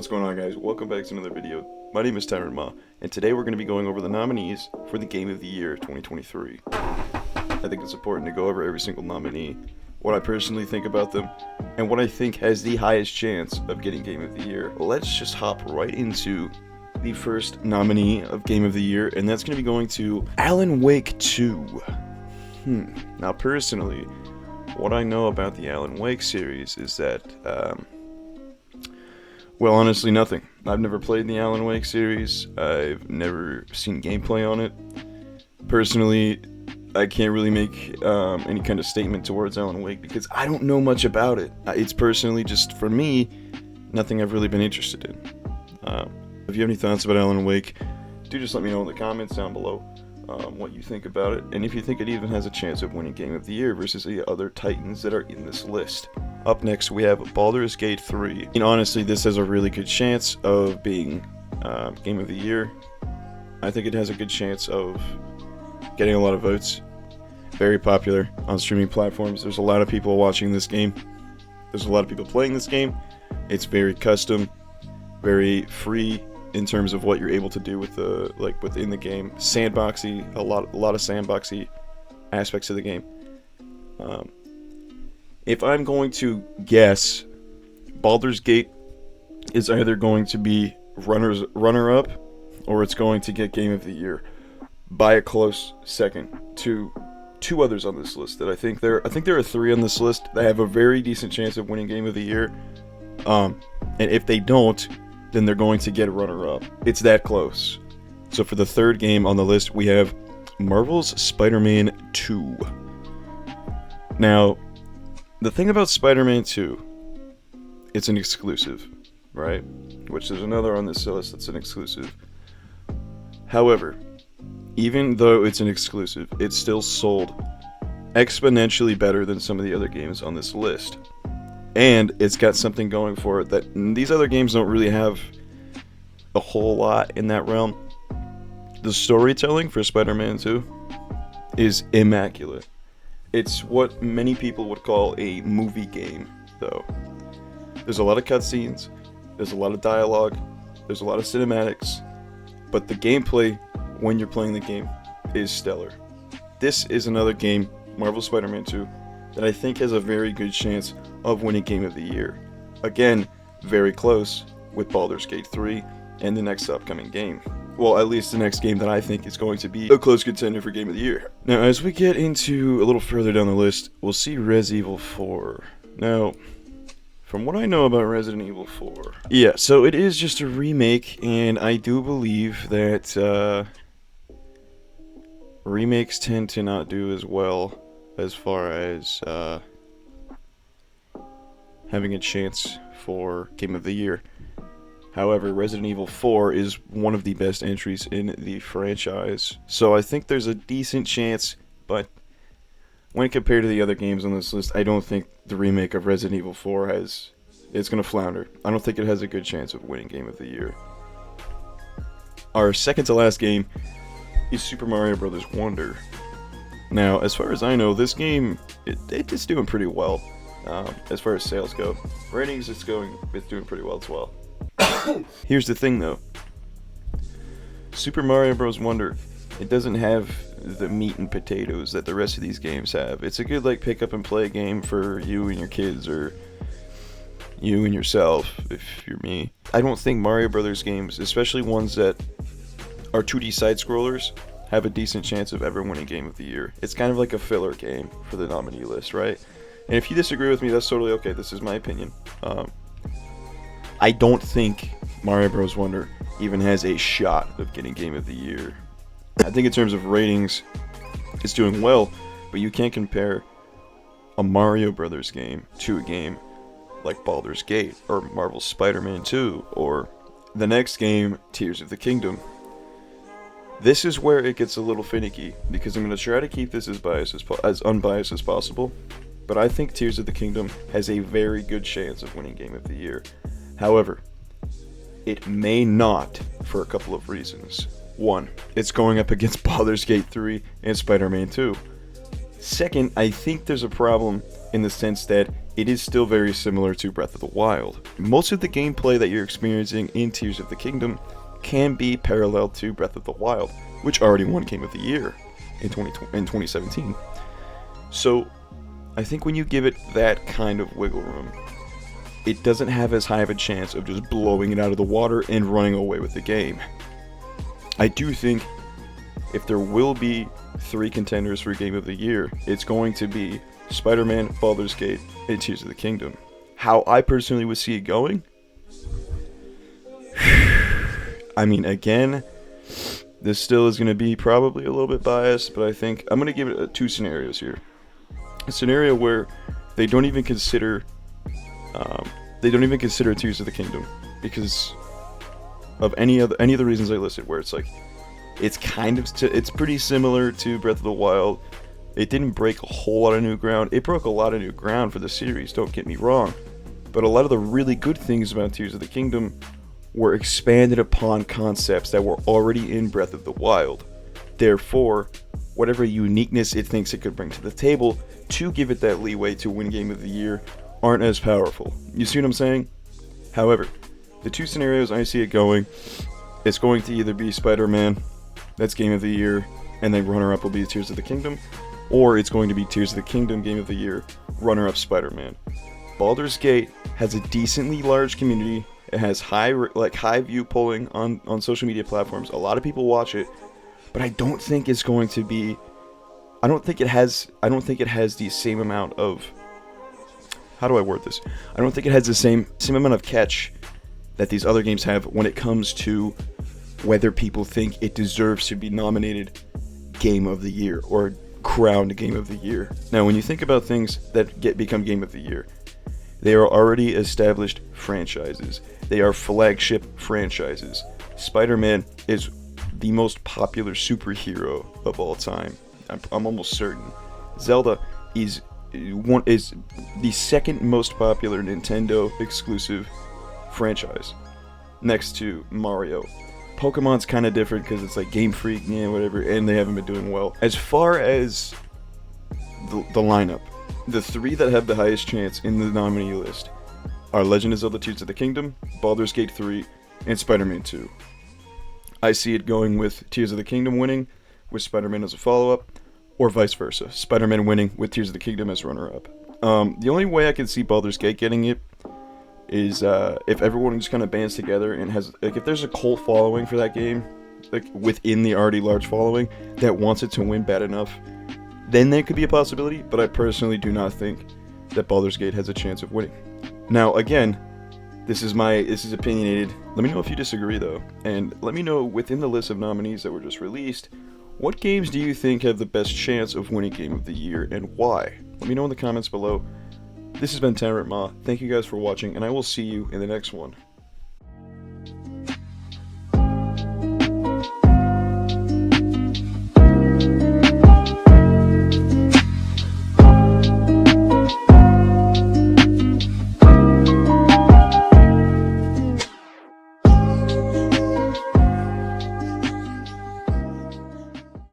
What's going on, guys? Welcome back to another video. My name is tyrantmaw, and today we're going to be going over the nominees for the Game of the Year 2023. I think it's important to go over every single nominee, what I personally think about them, and what I think has the highest chance of getting Game of the Year. Let's just hop right into the first nominee of Game of the Year, and that's going to be going to Alan Wake 2. Now, personally, what I know about the Alan Wake series is that, well, honestly, nothing. I've never played the Alan Wake series. I've never seen gameplay on it. Personally, I can't really make any kind of statement towards Alan Wake because I don't know much about it. It's personally just, for me, nothing I've really been interested in. If you have any thoughts about Alan Wake, do just let me know in the comments down below what you think about it, and if you think it even has a chance of winning Game of the Year versus the other titans that are in this list. Up next, we have Baldur's Gate 3. And honestly, this has a really good chance of being Game of the Year. I think it has a good chance of getting a lot of votes. Very popular on streaming platforms. There's a lot of people watching this game. There's a lot of people playing this game. It's very custom, very free in terms of what you're able to do with the within the game. Sandboxy, a lot of sandboxy aspects of the game. If I'm going to guess, Baldur's Gate is either going to be runner-up, or it's going to get Game of the Year by a close second to two others on this list. That I think there are three on this list that have a very decent chance of winning Game of the Year. And if they don't, then they're going to get a runner-up. It's that close. So for the third game on the list, we have Marvel's Spider-Man 2. Now, the thing about Spider-Man 2, it's an exclusive, right? Which there's another on this list that's an exclusive. However, even though it's an exclusive, it's still sold exponentially better than some of the other games on this list. And it's got something going for it that these other games don't really have a whole lot in that realm. The storytelling for Spider-Man 2 is immaculate. It's what many people would call a movie game, though. There's a lot of cutscenes, there's a lot of dialogue, there's a lot of cinematics, but the gameplay when you're playing the game is stellar. This is another game, Marvel's Spider-Man 2, that I think has a very good chance of winning Game of the Year. Again, very close with Baldur's Gate 3 and the next upcoming game. Well, at least the next game that I think is going to be a close contender for Game of the Year. Now, as we get into a little further down the list, we'll see Resident Evil 4. Now, from what I know about Resident Evil 4, yeah, so it is just a remake, and I do believe that remakes tend to not do as well as far as having a chance for Game of the Year. However, Resident Evil 4 is one of the best entries in the franchise, so I think there's a decent chance, but when compared to the other games on this list, I don't think the remake of Resident Evil 4 it's going to flounder. I don't think it has a good chance of winning Game of the Year. Our second to last game is Super Mario Bros. Wonder. Now, as far as I know, this game, it's doing pretty well as far as sales go. Ratings, it's doing pretty well as well. Here's the thing, though. Super Mario Bros. Wonder, it doesn't have the meat and potatoes that the rest of these games have. It's a good, pick up and play game for you and your kids, or you and yourself, if you're me. I don't think Mario Brothers games, especially ones that are 2D side-scrollers, have a decent chance of ever winning Game of the Year. It's kind of like a filler game for the nominee list, right? And if you disagree with me, that's totally okay. This is my opinion. I don't think Mario Bros. Wonder even has a shot of getting Game of the Year. I think in terms of ratings, it's doing well, but you can't compare a Mario Brothers game to a game like Baldur's Gate, or Marvel's Spider-Man 2, or the next game, Tears of the Kingdom. This is where it gets a little finicky, because I'm going to try to keep this as unbiased as possible, but I think Tears of the Kingdom has a very good chance of winning Game of the Year. However, it may not for a couple of reasons. One, it's going up against Baldur's Gate 3 and Spider-Man 2. Second, I think there's a problem in the sense that it is still very similar to Breath of the Wild. Most of the gameplay that you're experiencing in Tears of the Kingdom can be parallel to Breath of the Wild, which already won Game of the Year in 2017. So I think when you give it that kind of wiggle room, it doesn't have as high of a chance of just blowing it out of the water and running away with the game. I do think if there will be 3 contenders for Game of the Year, it's going to be Spider-Man, Baldur's Gate, and Tears of the Kingdom. How I personally would see it going? I mean, again, this still is going to be probably a little bit biased, but I think I'm going to give it 2 scenarios here. A scenario where they don't even consider Tears of the Kingdom because of any of the reasons I listed, where it's like it's pretty similar to Breath of the Wild. It didn't break a whole lot of new ground. It broke a lot of new ground for the series, don't get me wrong, but a lot of the really good things about Tears of the Kingdom were expanded upon concepts that were already in Breath of the Wild. Therefore, whatever uniqueness it thinks it could bring to the table to give it that leeway to win Game of the Year aren't as powerful. You see what I'm saying? However, the 2 scenarios I see it going, it's going to either be Spider-Man, that's Game of the Year, and then runner-up will be Tears of the Kingdom, or it's going to be Tears of the Kingdom, Game of the Year, runner-up Spider-Man. Baldur's Gate has a decently large community. It has high view polling on social media platforms. A lot of people watch it, but I don't think it's going to be. I don't think it has the same amount of. How do I word this? I don't think it has the same amount of catch that these other games have when it comes to whether people think it deserves to be nominated Game of the Year or crowned Game of the Year. Now, when you think about things that become Game of the Year, they are already established franchises. They are flagship franchises. Spider-Man is the most popular superhero of all time. I'm almost certain. Zelda is the second most popular Nintendo exclusive franchise, next to Mario. Pokemon's kind of different because it's like Game Freak, yeah, whatever, and they haven't been doing well. As far as the lineup, the 3 that have the highest chance in the nominee list are Legend of Zelda Tears of the Kingdom, Baldur's Gate 3, and Spider-Man 2. I see it going with Tears of the Kingdom winning, with Spider-Man as a follow-up, or vice versa. Spider-Man winning with Tears of the Kingdom as runner-up. The only way I can see Baldur's Gate getting it is if everyone just kind of bands together and has, like, if there's a cult following for that game, like within the already large following that wants it to win bad enough, then there could be a possibility, but I personally do not think that Baldur's Gate has a chance of winning. Now, again, this is opinionated. Let me know if you disagree, though, and let me know within the list of nominees that were just released, what games do you think have the best chance of winning Game of the Year, and why? Let me know in the comments below. This has been tyrantmaw. Thank you guys for watching, and I will see you in the next one.